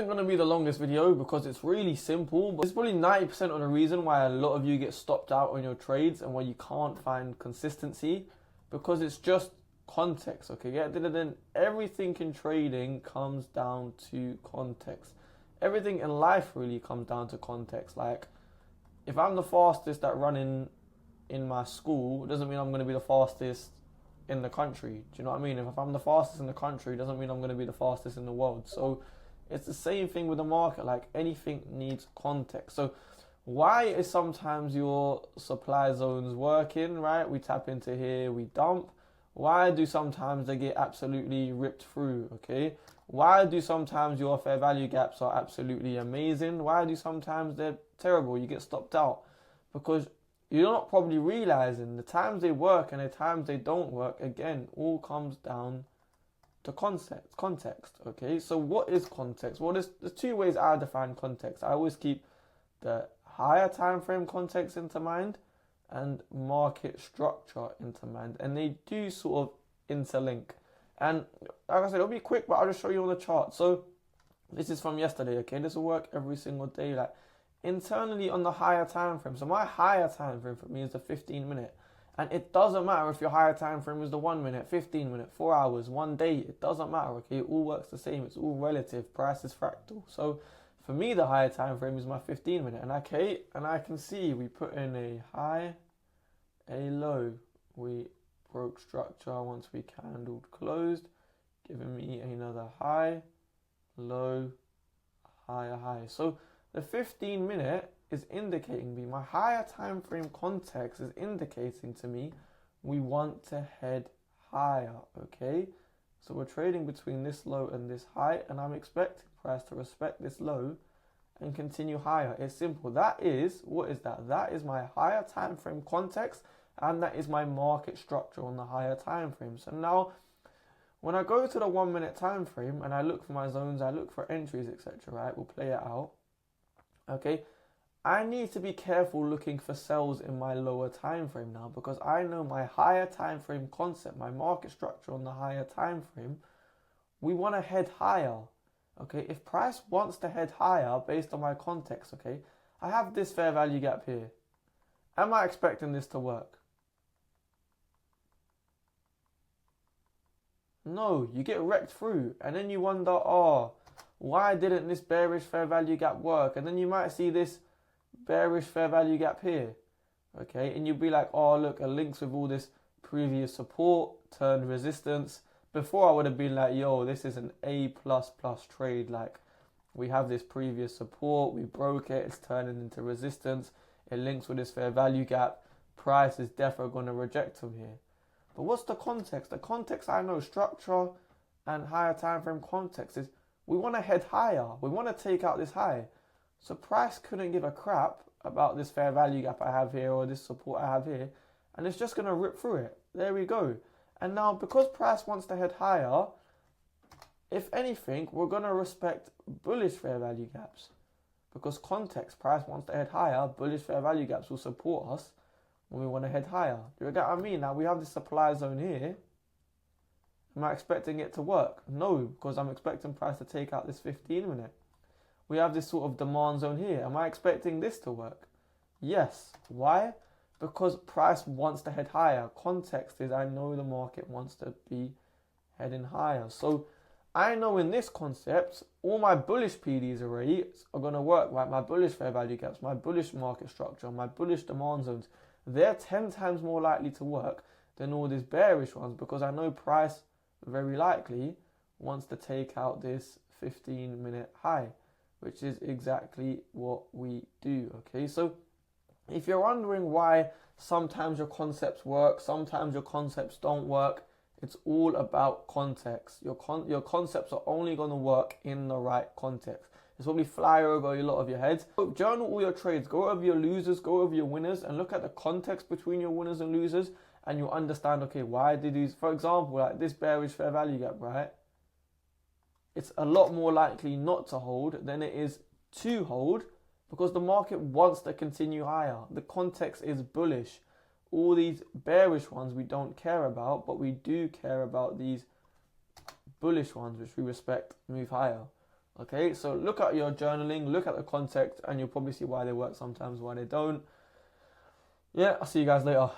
It's going to be the longest video because it's really simple, but it's probably 90% of the reason why a lot of you get stopped out on your trades and why you can't find consistency, because it's just context. Okay, yeah, then everything in trading comes down to context. Everything in life really comes down to context. Like, if I'm the fastest at running in my school, it doesn't mean I'm going to be the fastest in the country. Do you know what I mean? If I'm the fastest in the country, it doesn't mean I'm going to be the fastest in the world. So it's the same thing with the market. Like, anything needs context. So why is sometimes your supply zones working, right? We tap into here, we dump. Why do sometimes they get absolutely ripped through, okay? Why do sometimes your fair value gaps are absolutely amazing? Why do sometimes they're terrible? You get stopped out because you're not probably realizing the times they work and the times they don't work, again, all comes down to context, okay? So what is context? Well, there's two ways I define context. I always keep the higher time frame context into mind and market structure into mind, and they do sort of interlink. And like I said, it'll be quick, but I'll just show you on the chart. So this is from yesterday, okay? This will work every single day, like internally on the higher time frame. So my higher time frame for me is the 15-minute. And it doesn't matter if your higher time frame is the 1 minute, 15 minute, 4 hours, 1 day. It doesn't matter, okay? It all works the same. It's all relative. Price is fractal. So for me, the higher time frame is my 15-minute. And I can see we put in a high, a low. We broke structure once we candled closed, giving me another high, low, higher, high. So the 15-minute is indicating me, my higher time frame context is indicating to me we want to head higher, okay? So we're trading between this low and this high, and I'm expecting price to respect this low and continue higher. It's simple. That is, what is that? That is my higher time frame context, and that is my market structure on the higher time frame. So now, when I go to the 1 minute time frame and I look for my zones, I look for entries, etc., right? We'll play it out. Okay, I need to be careful looking for sells in my lower time frame now, because I know my higher time frame concept, my market structure on the higher time frame, we want to head higher. Okay, if price wants to head higher based on my context, okay, I have this fair value gap here. Am I expecting this to work? No, you get wrecked through, and then you wonder, oh, why didn't this bearish fair value gap work? And then you might see this bearish fair value gap here, okay, and you'll be like, oh look, it links with all this previous support, turned resistance. Before I would have been like, yo, this is an A++ trade, like we have this previous support, we broke it, it's turning into resistance, it links with this fair value gap, price is definitely going to reject from here. But what's the context? The context, I know, structure and higher time frame context is we want to head higher, we want to take out this high. So price couldn't give a crap about this fair value gap I have here or this support I have here, and it's just going to rip through it. There we go. And now, because price wants to head higher, if anything, we're going to respect bullish fair value gaps. Because context, price wants to head higher, bullish fair value gaps will support us when we want to head higher. Do you get what I mean? Now, we have this supply zone here. Am I expecting it to work? No, because I'm expecting price to take out this 15-minute. We have this sort of demand zone here. Am I expecting this to work? Yes. Why? Because price wants to head higher. Context is I know the market wants to be heading higher. So I know in this concept, all my bullish PDs already are going to work, right? My bullish fair value gaps, my bullish market structure, my bullish demand zones, they're 10 times more likely to work than all these bearish ones, because I know price very likely wants to take out this 15-minute high, which is exactly what we do, okay? So if you're wondering why sometimes your concepts work, sometimes your concepts don't work, it's all about context. Your concepts are only going to work in the right context. It's probably fly over a lot of your heads. So journal all your trades, go over your losers, go over your winners, and look at the context between your winners and losers, and you'll understand, okay, why did these, for example, like this bearish fair value gap, right? It's a lot more likely not to hold than it is to hold, because the market wants to continue higher. The context is bullish. All these bearish ones we don't care about, but we do care about these bullish ones, which we respect move higher. Okay, so look at your journaling, look at the context, and you'll probably see why they work sometimes, why they don't. Yeah, I'll see you guys later.